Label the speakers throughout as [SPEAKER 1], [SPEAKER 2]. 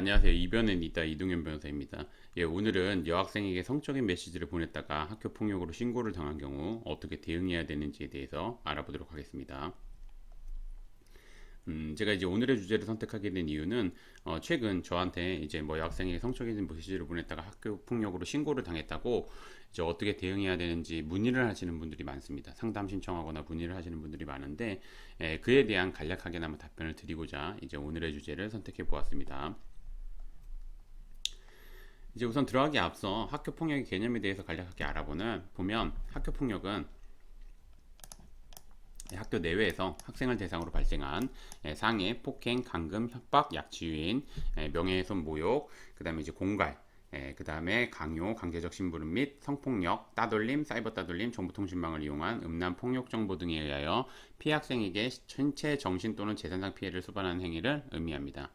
[SPEAKER 1] 안녕하세요. 이변은 있다 이동현 변호사입니다. 오늘은 여학생에게 성적인 메시지를 보냈다가 학교 폭력으로 신고를 당한 경우 어떻게 대응해야 되는지에 대해서 알아보도록 하겠습니다. 제가 이제 오늘의 주제를 선택하게 된 이유는 최근 저한테 이제 뭐 여학생에게 성적인 메시지를 보냈다가 학교 폭력으로 신고를 당했다고 이제 어떻게 대응해야 되는지 문의를 하시는 분들이 많습니다. 상담 신청하거나 문의를 하시는 분들이 많은데 그에 대한 간략하게나마 답변을 드리고자 이제 오늘의 주제를 선택해 보았습니다. 이제 우선 들어가기 앞서 학교 폭력의 개념에 대해서 간략하게 보면 학교 폭력은 학교 내외에서 학생을 대상으로 발생한 상해, 폭행, 감금, 협박, 약취유인, 명예훼손, 모욕, 그 다음에 이제 공갈, 그 다음에 강요, 강제적 심부름 및 성폭력, 따돌림, 사이버 따돌림, 정보통신망을 이용한 음란 폭력 정보 등에 의하여 피해 학생에게 신체, 정신 또는 재산상 피해를 수반하는 행위를 의미합니다.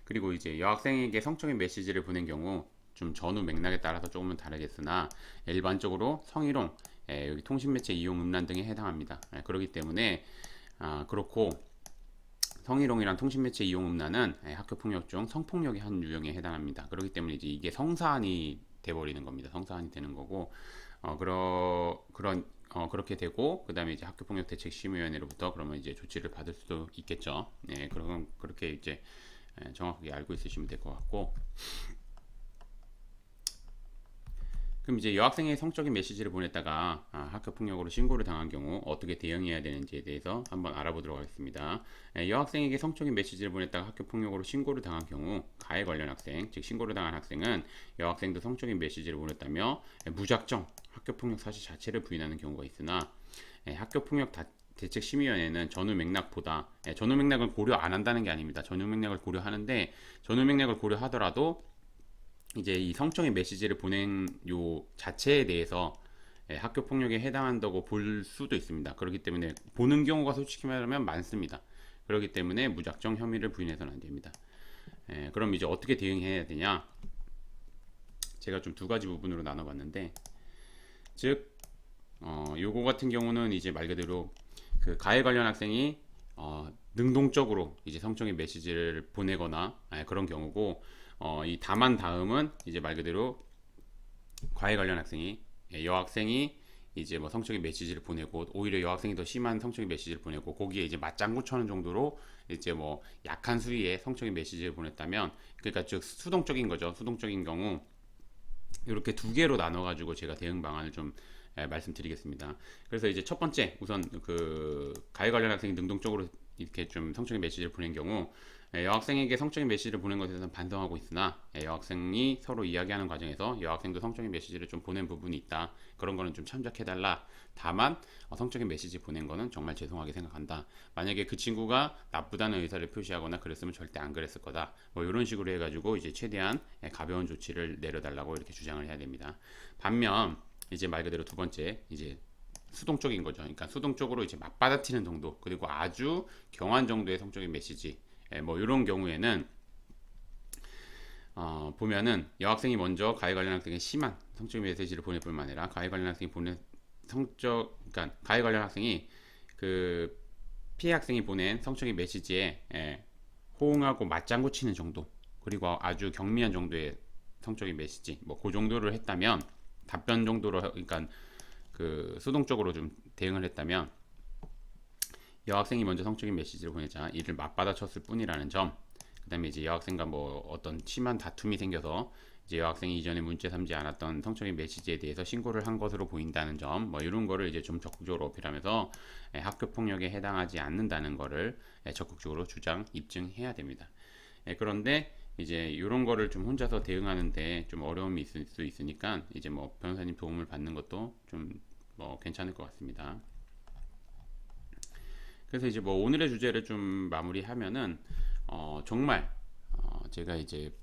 [SPEAKER 1] 그리고 이제 여학생에게 성적인 메시지를 보낸 경우 좀 전후 맥락에 따라서 조금은 다르겠으나 일반적으로 성희롱, 여기 통신매체 이용 음란 등에 해당합니다. 그렇기 때문에 그렇고 성희롱이란 통신매체 이용 음란은 학교폭력 중 성폭력의 한 유형에 해당합니다. 그렇기 때문에 이제 이게 성사안이 돼버리는 겁니다. 성사안이 되는 거고 그렇게 되고 그 다음에 이제 학교폭력대책심의위원회로부터 그러면 이제 조치를 받을 수도 있겠죠. 그럼 그렇게 이제 정확하게 알고 있으시면 될 것 같고, 그럼 이제 여학생의 성적인 메시지를 보냈다가 학교 폭력으로 신고를 당한 경우 어떻게 대응해야 되는지에 대해서 한번 알아보도록 하겠습니다. 여학생에게 성적인 메시지를 보냈다가 학교 폭력으로 신고를 당한 경우 가해 관련 학생, 즉 신고를 당한 학생은 여학생도 성적인 메시지를 보냈다며 무작정 학교 폭력 사실 자체를 부인하는 경우가 있으나 학교 폭력 대책심의위원회는 전후 맥락보다 전후 맥락을 고려 안 한다는 게 아닙니다. 전후 맥락을 고려하는데 전후 맥락을 고려하더라도 이제 이 성적인 메시지를 보낸 요 자체에 대해서 학교 폭력에 해당한다고 볼 수도 있습니다. 그렇기 때문에 보는 경우가 솔직히 말하면 많습니다. 그렇기 때문에 무작정 혐의를 부인해서는 안 됩니다. 그럼 이제 어떻게 대응해야 되냐? 제가 좀 두 가지 부분으로 나눠봤는데, 즉 요거 같은 경우는 이제 말 그대로 그 가해 관련 학생이 능동적으로 이제 성적인 메시지를 보내거나 그런 경우고, 이 다음은 이제 말 그대로 가해 관련 학생이 여학생이 이제 뭐 성적인 메시지를 보내고 오히려 여학생이 더 심한 성적인 메시지를 보내고 거기에 이제 맞장구 쳐는 정도로 이제 뭐 약한 수위의 성적인 메시지를 보냈다면, 그러니까 즉 수동적인 거죠. 수동적인 경우 이렇게 두 개로 나눠 가지고 제가 대응 방안을 좀 말씀드리겠습니다. 그래서 이제 첫 번째, 우선 그 가해 관련 학생이 능동적으로 이렇게 좀 성적인 메시지를 보낸 경우 여학생에게 성적인 메시지를 보낸 것에 대해서 반성하고 있으나 여학생이 서로 이야기하는 과정에서 여학생도 성적인 메시지를 좀 보낸 부분이 있다. 그런 거는 좀 참작해달라. 다만 성적인 메시지 보낸 거는 정말 죄송하게 생각한다. 만약에 그 친구가 나쁘다는 의사를 표시하거나 그랬으면 절대 안 그랬을 거다. 뭐 이런 식으로 해가지고 이제 최대한 가벼운 조치를 내려달라고 이렇게 주장을 해야 됩니다. 반면 이제 말 그대로 두 번째, 이제 수동적인 거죠. 그러니까 수동적으로 이제 맞받아치는 정도, 그리고 아주 경한 정도의 성적인 메시지, 뭐 이런 경우에는 보면은 여학생이 먼저 가해 관련 학생에게 심한 성적 메시지를 보낼 뿐만 아니라 가해 관련 학생이 보낸 그러니까 가해 관련 학생이 그 피해 학생이 보낸 성적인 메시지에 호응하고 맞장구 치는 정도, 그리고 아주 경미한 정도의 성적인 메시지, 뭐 그 정도를 했다면, 답변 정도로, 그러니까 그 수동적으로 좀 대응을 했다면 여학생이 먼저 성적인 메시지를 보내자 이를 맞받아쳤을 뿐이라는 점, 그 다음에 이제 여학생과 뭐 어떤 심한 다툼이 생겨서 이제 여학생이 이전에 문제 삼지 않았던 성적인 메시지에 대해서 신고를 한 것으로 보인다는 점, 뭐 이런 거를 이제 좀 적극적으로 어필하면서 학교 폭력에 해당하지 않는다는 거를 적극적으로 입증해야 됩니다. 그런데 이제 이런 거를 좀 혼자서 대응하는데 좀 어려움이 있을 수 있으니까 이제 뭐 변호사님 도움을 받는 것도 좀 뭐 괜찮을 것 같습니다. 그래서 이제 뭐 오늘의 주제를 좀 마무리하면은 정말 제가 이제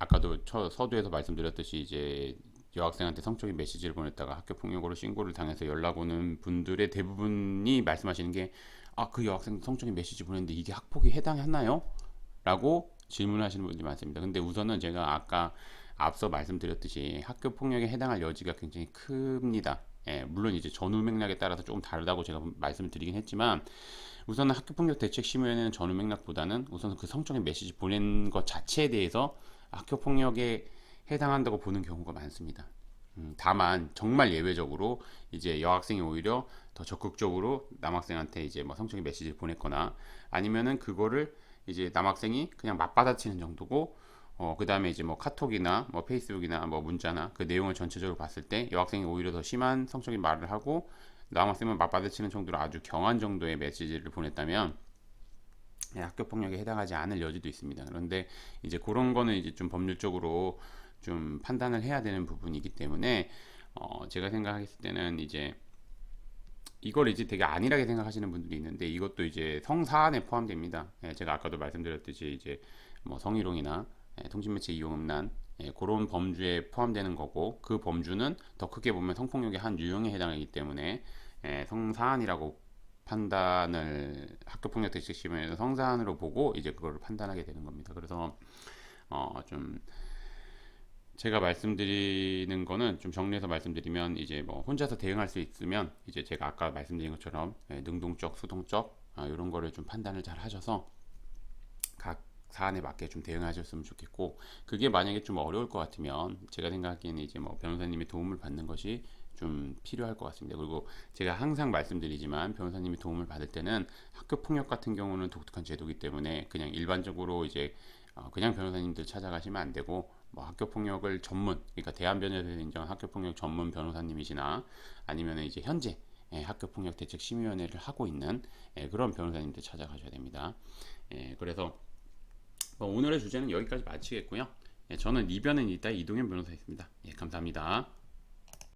[SPEAKER 1] 아까도 서두에서 말씀드렸듯이 이제 여학생한테 성적인 메시지를 보냈다가 학교 폭력으로 신고를 당해서 연락 오는 분들의 대부분이 말씀하시는 게 그 여학생 성적인 메시지 보냈는데 이게 학폭에 해당하나요? 라고 질문하시는 분들이 많습니다. 근데 우선은 제가 아까 앞서 말씀드렸듯이 학교 폭력에 해당할 여지가 굉장히 큽니다. 물론 이제 전후 맥락에 따라서 조금 다르다고 제가 말씀을 드리긴 했지만 우선은 학교폭력 대책 심의위원회는 전후 맥락보다는 우선 그 성적인 메시지 보낸 것 자체에 대해서 학교폭력에 해당한다고 보는 경우가 많습니다. 다만 정말 예외적으로 이제 여학생이 오히려 더 적극적으로 남학생한테 이제 뭐 성적인 메시지를 보냈거나 아니면은 그거를 이제 남학생이 그냥 맞받아치는 정도고 그 다음에 이제 뭐 카톡이나 뭐 페이스북이나 뭐 문자나 그 내용을 전체적으로 봤을 때 여학생이 오히려 더 심한 성적인 말을 하고 남학생은 맞받아치는 정도로 아주 경한 정도의 메시지를 보냈다면 학교 폭력에 해당하지 않을 여지도 있습니다. 그런데 이제 그런 거는 이제 좀 법률적으로 좀 판단을 해야 되는 부분이기 때문에 제가 생각했을 때는 이제 이걸 이제 되게 안일하게 생각하시는 분들이 있는데 이것도 이제 성사안에 포함됩니다. 제가 아까도 말씀드렸듯이 이제 뭐 성희롱이나 통신매체 이용음란 그런 범주에 포함되는 거고 그 범주는 더 크게 보면 성폭력의 한 유형에 해당하기 때문에 성사안이라고 판단을 학교폭력 대책심의에서 성사안으로 보고 이제 그거를 판단하게 되는 겁니다. 그래서 좀 제가 말씀드리는 거는 좀 정리해서 말씀드리면 이제 뭐 혼자서 대응할 수 있으면 이제 제가 아까 말씀드린 것처럼 능동적, 수동적 이런 거를 좀 판단을 잘 하셔서 각 사안에 맞게 좀 대응하셨으면 좋겠고 그게 만약에 좀 어려울 것 같으면 제가 생각하기에는 이제 뭐 변호사님의 도움을 받는 것이 좀 필요할 것 같습니다. 그리고 제가 항상 말씀드리지만 변호사님이 도움을 받을 때는 학교 폭력 같은 경우는 독특한 제도이기 때문에 그냥 일반적으로 이제 그냥 변호사님들 찾아가시면 안 되고 뭐 학교 폭력을 전문 그러니까 대한변협에서 인정한 학교 폭력 전문 변호사님이시나 아니면 이제 현재 학교 폭력 대책 심의위원회를 하고 있는 그런 변호사님들 찾아가셔야 됩니다. 그래서 오늘의 주제는 여기까지 마치겠고요. 저는 이변은 이따 이동현 변호사였습니다. 감사합니다.